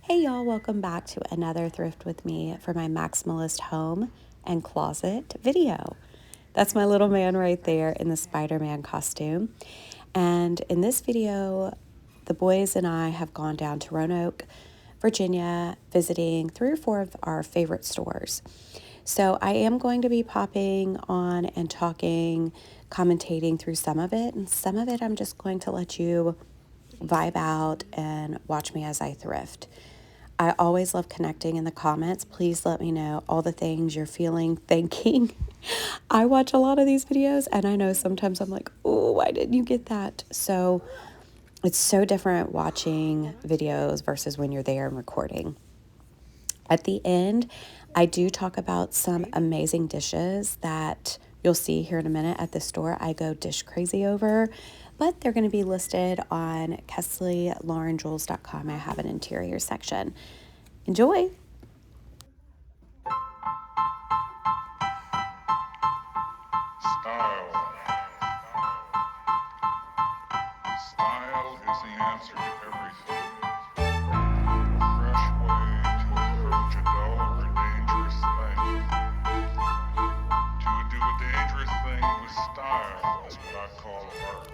Hey y'all, welcome back to another thrift with me for my maximalist home and closet video. That's my little man right there in the Spider-Man costume. And in this video, the boys and I have gone down to Roanoke, Virginia, visiting 3 or 4 of our favorite stores. So I am going to be popping on and talking, commentating through some of it, and some of it I'm just going to let you vibe out and watch me as I thrift. I always love connecting in the comments. Please let me know all the things you're feeling, thinking. I watch a lot of these videos and I know sometimes I'm like, oh, why didn't you get that? So it's so different watching videos versus when you're there and recording. At the end, I do talk about some amazing dishes that you'll see here in a minute at the store I go dish crazy over, but they're going to be listed on KessleyLaurenJules.com. I have an interior section. Enjoy! Style is the answer to everything. A fresh way to approach a dull or dangerous thing. To do a dangerous thing with style is what I call art.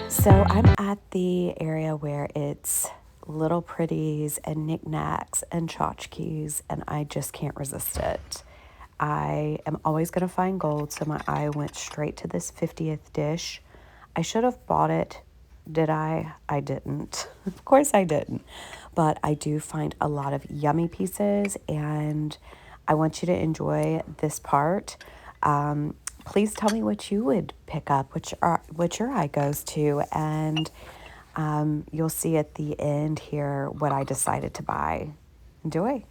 So I'm at the area where it's little pretties and knickknacks and tchotchkes, and I just can't resist it. I am always going to find gold, so my eye went straight to this 50th dish. I should have bought it. Did I? I didn't. Of course I didn't. But I do find a lot of yummy pieces, and I want you to enjoy this part. Please tell me what you would pick up, what your eye goes to, and you'll see at the end here what I decided to buy. Enjoy.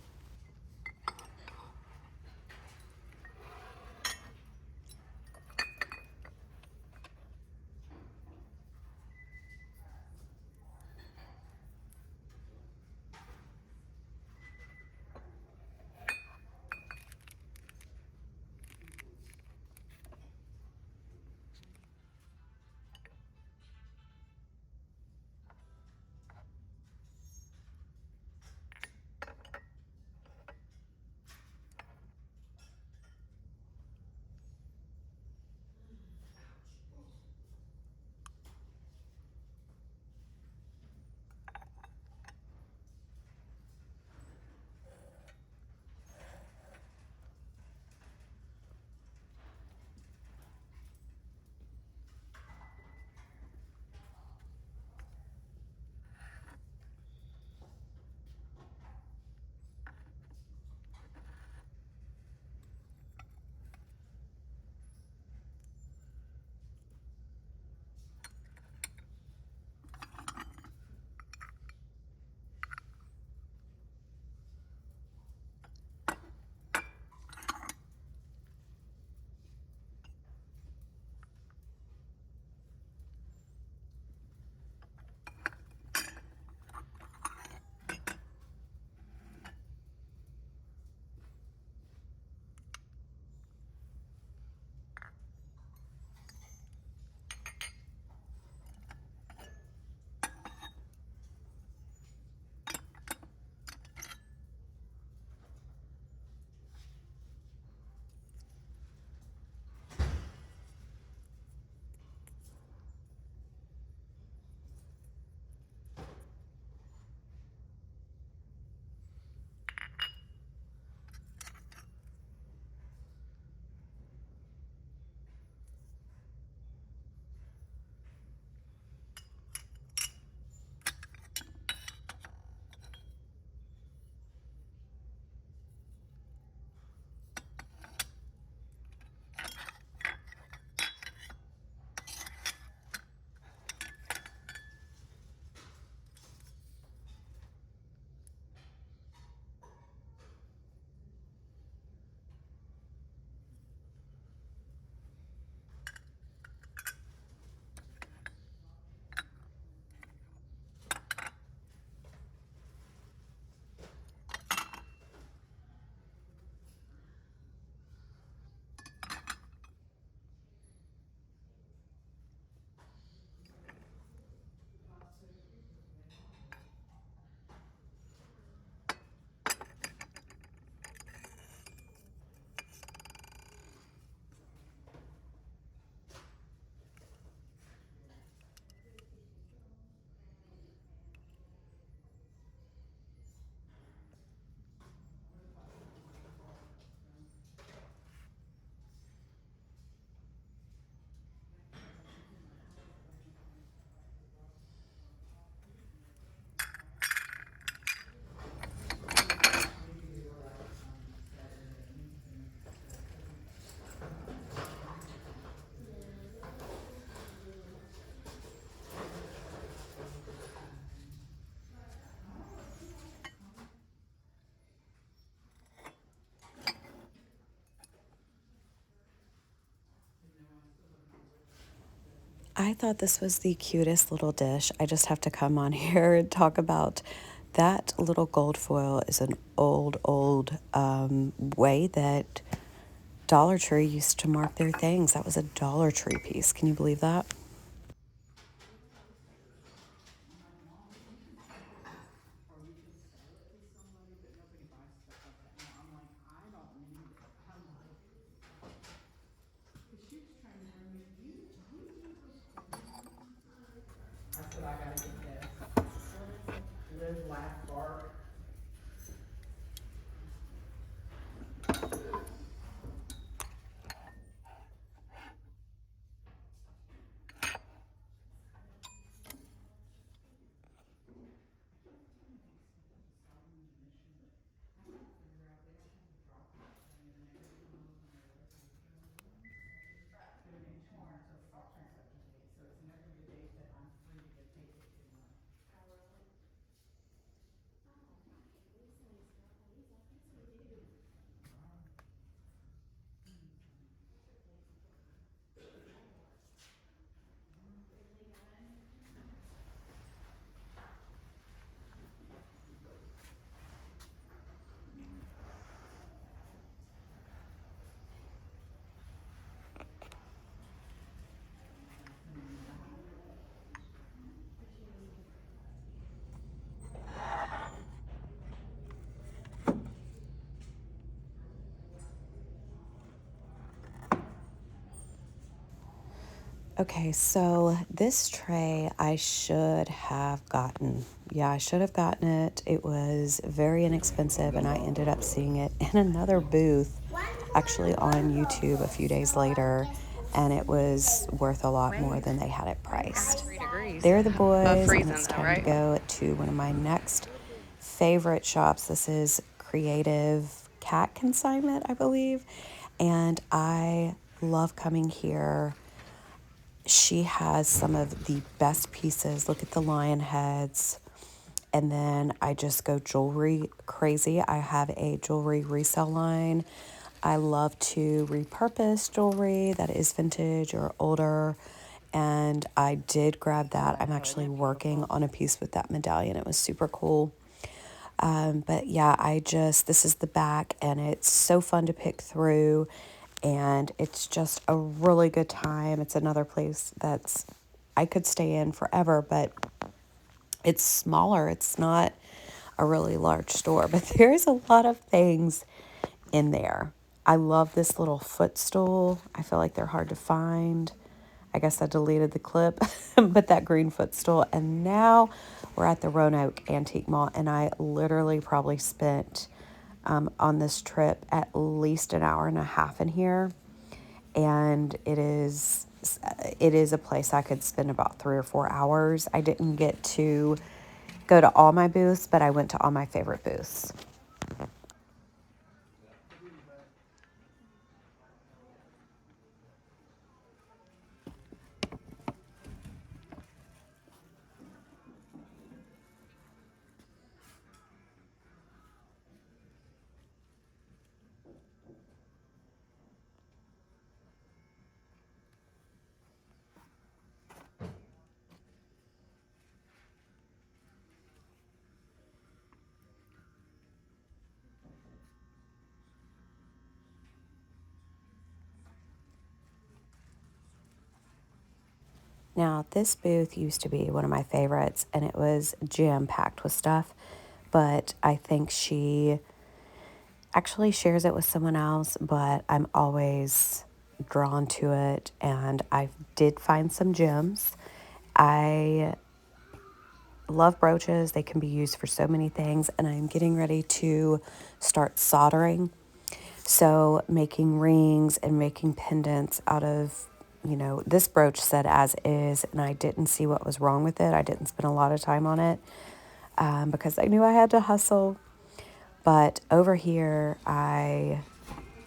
I thought this was the cutest little dish. I just have to come on here and talk about that little gold foil is an old way that Dollar Tree used to mark their things. That was a Dollar Tree piece. Can you believe that? Okay, so this tray I should have gotten. Yeah, I should have gotten it. It was very inexpensive, and I ended up seeing it in another booth, actually on YouTube a few days later, and it was worth a lot more than they had it priced. They're the boys, and it's time to go to one of my next favorite shops. This is Creative Cat Consignment, I believe, and I love coming here. She has some of the best pieces. Look at the lion heads. And then I just go jewelry crazy. I have a jewelry resale line. I love to repurpose jewelry that is vintage or older. And I did grab that. I'm actually working on a piece with that medallion. It was super cool. But yeah, this is the back, and it's so fun to pick through, and it's just a really good time. It's another place I could stay in forever, but it's smaller. It's not a really large store, but there's a lot of things in there. I love this little footstool. I feel like they're hard to find. I guess I deleted the clip, but that green footstool. And now we're at the Roanoke Antique Mall, and I literally probably spent on this trip at least an hour and a half in here. And it is a place I could spend about 3 or 4 hours. I didn't get to go to all my booths, but I went to all my favorite booths. Now, this booth used to be one of my favorites, and it was jam-packed with stuff, but I think she actually shares it with someone else, but I'm always drawn to it, and I did find some gems. I love brooches. They can be used for so many things, and I'm getting ready to start soldering. So making rings and making pendants out of, this brooch said as is, and I didn't see what was wrong with it. I didn't spend a lot of time on it because I knew I had to hustle. But over here, I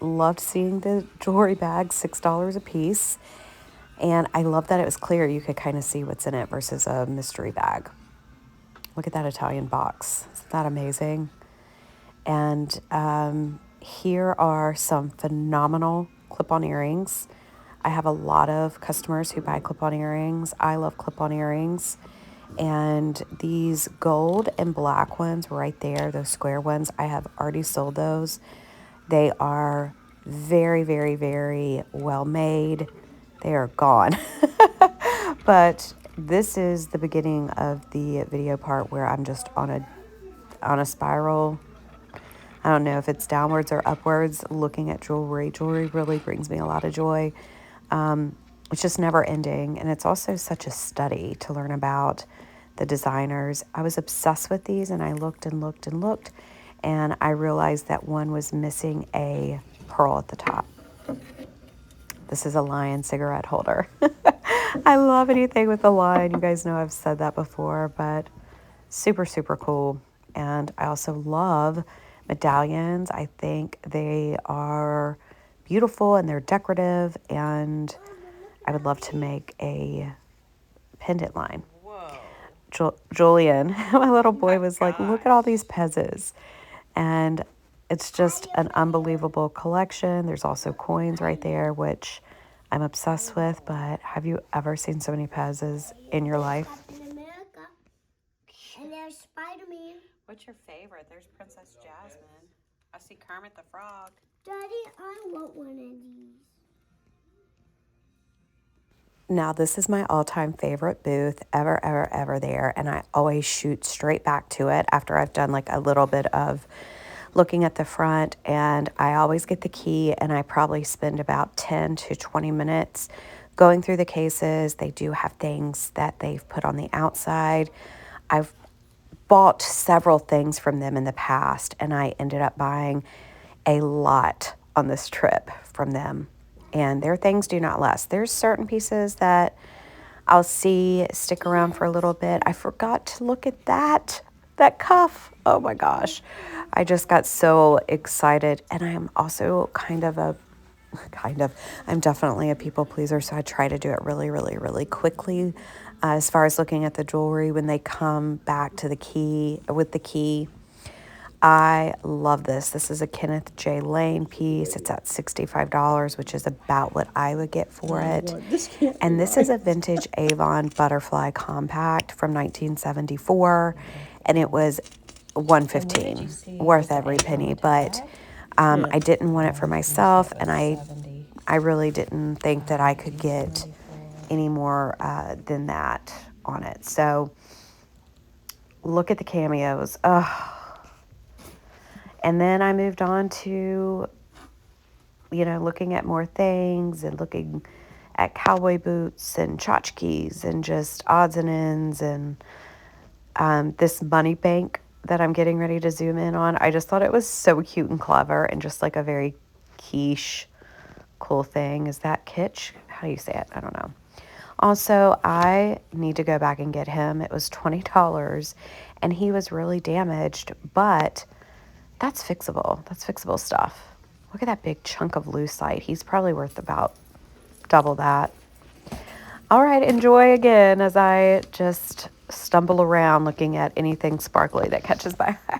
loved seeing the jewelry bags, $6 a piece. And I love that it was clear. You could kind of see what's in it versus a mystery bag. Look at that Italian box. Isn't that amazing? And here are some phenomenal clip-on earrings. I have a lot of customers who buy clip-on earrings. I love clip-on earrings. And these gold and black ones right there, those square ones, I have already sold those. They are very, very, very well made. They are gone. But this is the beginning of the video part where I'm just on a spiral. I don't know if it's downwards or upwards looking at jewelry. Jewelry really brings me a lot of joy. It's just never ending. And it's also such a study to learn about the designers. I was obsessed with these and I looked and looked and looked. And I realized that one was missing a pearl at the top. This is a lion cigarette holder. I love anything with a lion. You guys know I've said that before, but super, super cool. And I also love medallions. I think they are beautiful and they're decorative, and I would love to make a pendant line. Julian, my little boy, was like, look at all these pezzes. And it's just an unbelievable collection. There's also coins right there, which I'm obsessed with. But have you ever seen so many pezzes in your life? Captain America. And there's Spider-Man. What's your favorite? There's Princess Jasmine. I see Kermit the Frog. Daddy, I want one of these. Now, this is my all-time favorite booth ever, ever, ever there. And I always shoot straight back to it after I've done like a little bit of looking at the front. And I always get the key, and I probably spend about 10 to 20 minutes going through the cases. They do have things that they've put on the outside. I've bought several things from them in the past, and I ended up buying a lot on this trip from them. And their things do not last. There's certain pieces that I'll see stick around for a little bit. I forgot to look at that cuff. Oh my gosh. I just got so excited. And I am also I'm definitely a people pleaser. So I try to do it really, really, really quickly. As far as looking at the jewelry when they come back to the key, with the key. I love this. This is a Kenneth J. Lane piece. It's at $65, which is about what I would get for it. And this is a vintage Avon butterfly compact from 1974, and it was $115, worth every penny. But I didn't want it for myself, and I really didn't think that I could get any more than that on it. So look at the cameos. Oh. And then I moved on to, looking at more things and looking at cowboy boots and tchotchkes and just odds and ends. And this money bank that I'm getting ready to zoom in on, I just thought it was so cute and clever and just like a very quiche, cool thing. Is that kitsch? How do you say it? I don't know. Also, I need to go back and get him. It was $20 and he was really damaged, but that's fixable. That's fixable stuff. Look at that big chunk of lucite. He's probably worth about double that. All right, enjoy again as I just stumble around looking at anything sparkly that catches my eye.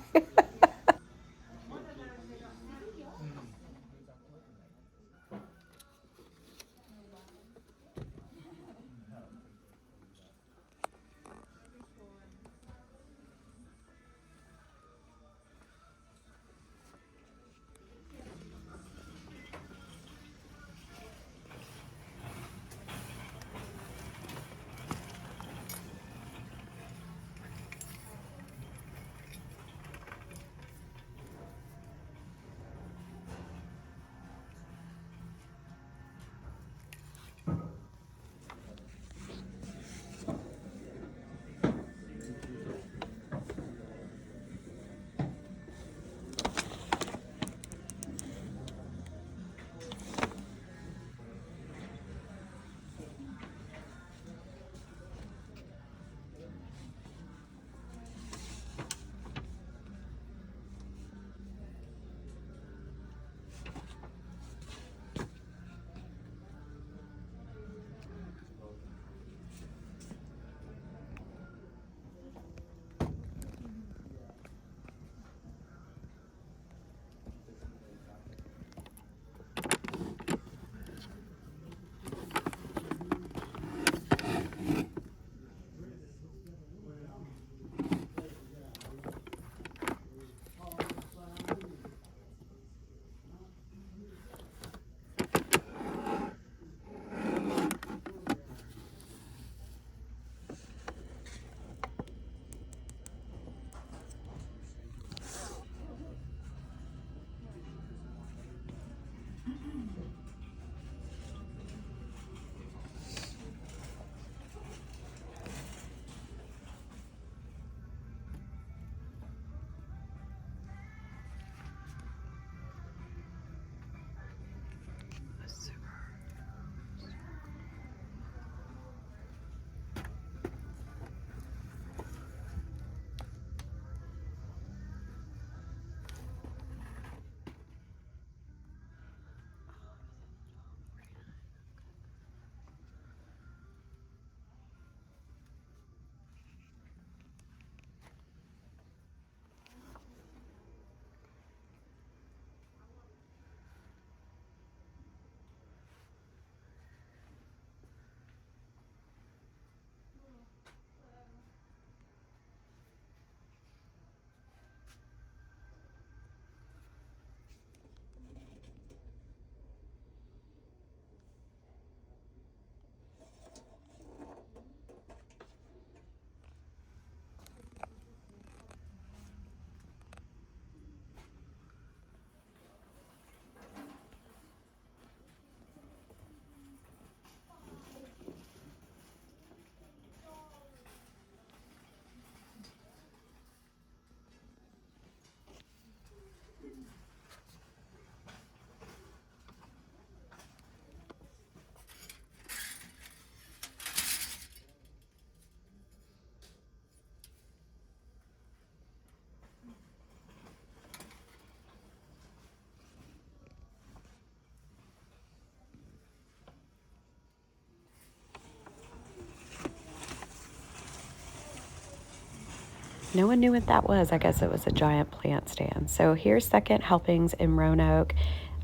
No one knew what that was. I guess it was a giant plant stand. So here's second helpings in Roanoke.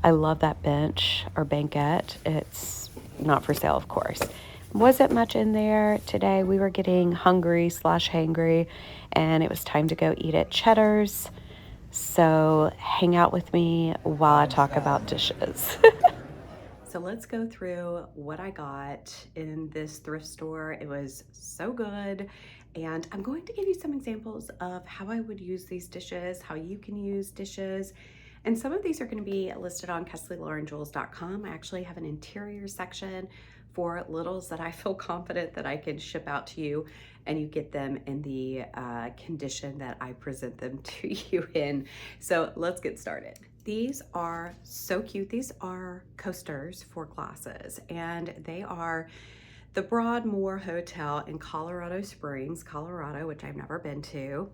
I love that bench or banquette. It's not for sale, of course. Wasn't much in there today. We were getting hungry/hangry, and it was time to go eat at Cheddar's. So hang out with me while I talk about dishes. So let's go through what I got in this thrift store. It was so good. And I'm going to give you some examples of how I would use these dishes, how you can use dishes. And some of these are going to be listed on KessleyLaurenJewels.com. I actually have an interior section for littles that I feel confident that I can ship out to you, and you get them in the condition that I present them to you in. So let's get started. These are so cute. These are coasters for glasses, and they are the Broadmoor Hotel in Colorado Springs, Colorado, which I've never been to.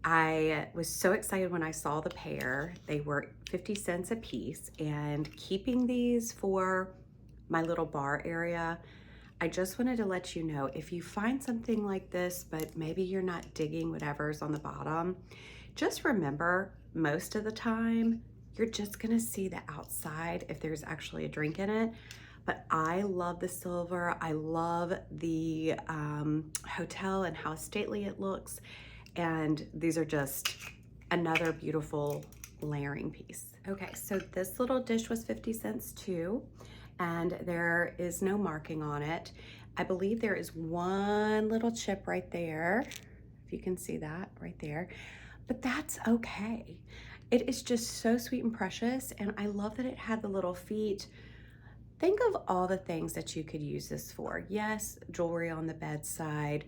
I was so excited when I saw the pair. They were 50 cents a piece, and keeping these for my little bar area, I just wanted to let you know, if you find something like this, but maybe you're not digging whatever's on the bottom, just remember, most of the time, you're just gonna see the outside if there's actually a drink in it. But I love the silver. I love the hotel and how stately it looks. And these are just another beautiful layering piece. Okay, so this little dish was 50 cents too, and there is no marking on it. I believe there is one little chip right there, if you can see that right there, but that's okay. It is just so sweet and precious, and I love that it had the little feet. Think of all the things that you could use this for. Yes, jewelry on the bedside.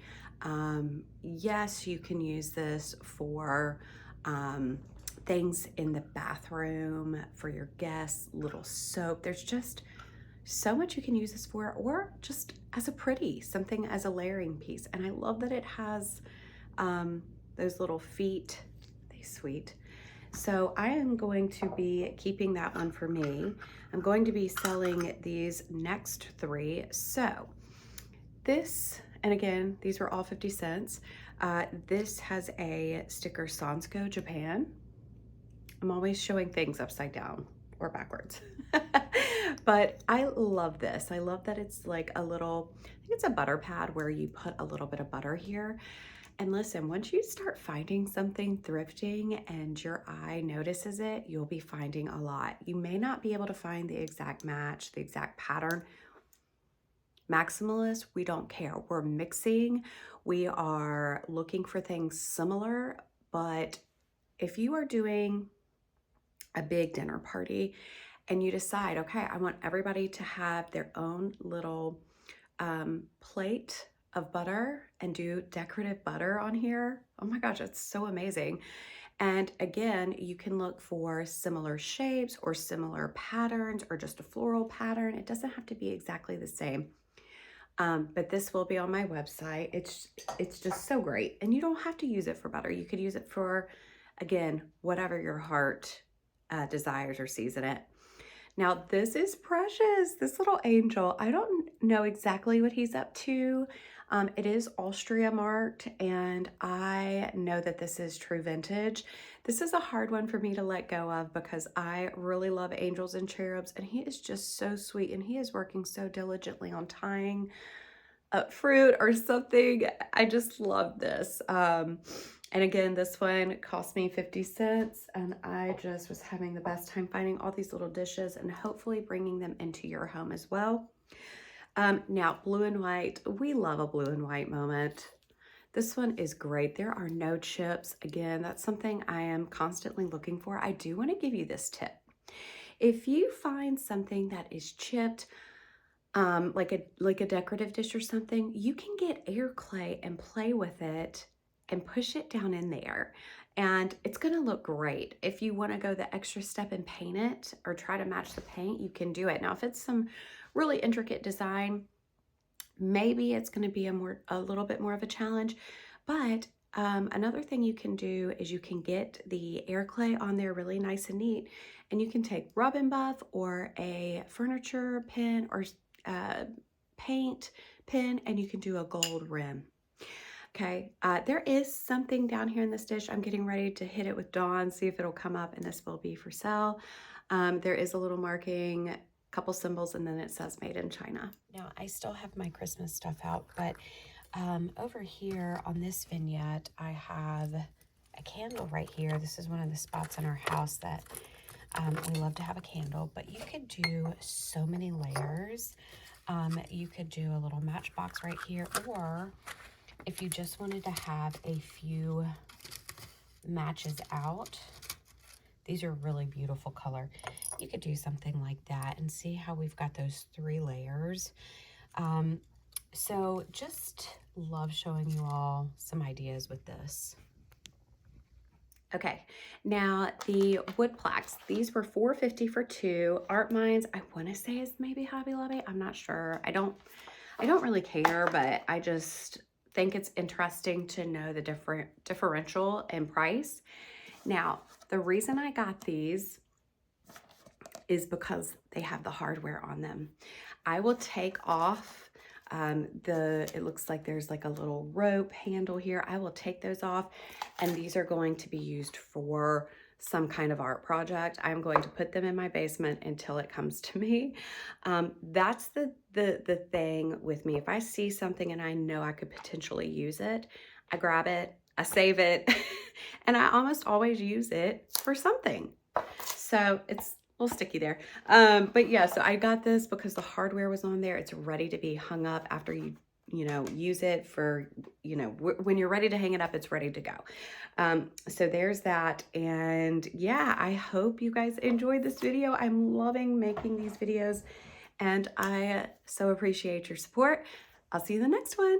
Yes, you can use this for things in the bathroom for your guests, little soap. There's just so much you can use this for, or just as a pretty, something as a layering piece. And I love that it has those little feet. They sweet. So I am going to be keeping that one for me. I'm going to be selling these next three. So this, and again, these were all 50 cents. This has a sticker, Sansko, Japan. I'm always showing things upside down or backwards. But I love this. I love that it's like a little, I think it's a butter pad where you put a little bit of butter here. And listen, once you start finding something thrifting and your eye notices it, you'll be finding a lot. You may not be able to find the exact match, the exact pattern. Maximalist, we don't care. We're mixing. We are looking for things similar. But if you are doing a big dinner party and you decide, okay, I want everybody to have their own little plate of butter and do decorative butter on here. Oh my gosh, it's so amazing. And again, you can look for similar shapes or similar patterns or just a floral pattern. It doesn't have to be exactly the same. But this will be on my website. It's just so great. And you don't have to use it for butter. You could use it for, again, whatever your heart desires or sees in it. Now, this is precious, this little angel. I don't know exactly what he's up to. It is Austria marked, and I know that this is true vintage. This is a hard one for me to let go of because I really love angels and cherubs, and he is just so sweet, and he is working so diligently on tying fruit or something. I just love this. And again, this one cost me 50 cents, and I just was having the best time finding all these little dishes and hopefully bringing them into your home as well. Now, blue and white, we love a blue and white moment. This one is great. There are no chips. Again, that's something I am constantly looking for. I do want to give you this tip. If you find something that is chipped, like a decorative dish or something, you can get air clay and play with it and push it down in there, and it's gonna look great. If you wanna go the extra step and paint it or try to match the paint, you can do it. Now, if it's some really intricate design, maybe it's gonna be a little bit more of a challenge, but another thing you can do is you can get the air clay on there really nice and neat, and you can take rub and buff or a furniture pin or paint pin, and you can do a gold rim. Okay, there is something down here in this dish. I'm getting ready to hit it with Dawn, see if it'll come up, and this will be for sale. There is a little marking, couple symbols, and then it says made in China. Now, I still have my Christmas stuff out, but over here on this vignette, I have a candle right here. This is one of the spots in our house that we love to have a candle, but you could do so many layers. You could do a little matchbox right here, or if you just wanted to have a few matches out, these are really beautiful color. You could do something like that and see how we've got those 3 layers. So just love showing you all some ideas with this. Okay, now the wood plaques, these were $4.50 for 2. Art Minds, I want to say is maybe Hobby Lobby. I'm not sure. I don't really care, but I just think it's interesting to know the differential in price. Now, the reason I got these is because they have the hardware on them. I will take off it looks like there's like a little rope handle here. I will take those off, and these are going to be used for some kind of art project. I'm going to put them in my basement until it comes to me. That's the thing with me. If I see something and I know I could potentially use it, I grab it, I save it, and I almost always use it for something. So it's a little sticky there. But yeah, so I got this because the hardware was on there. It's ready to be hung up after you use it for, when you're ready to hang it up, it's ready to go. So there's that. And yeah, I hope you guys enjoyed this video. I'm loving making these videos, and I so appreciate your support. I'll see you in the next one.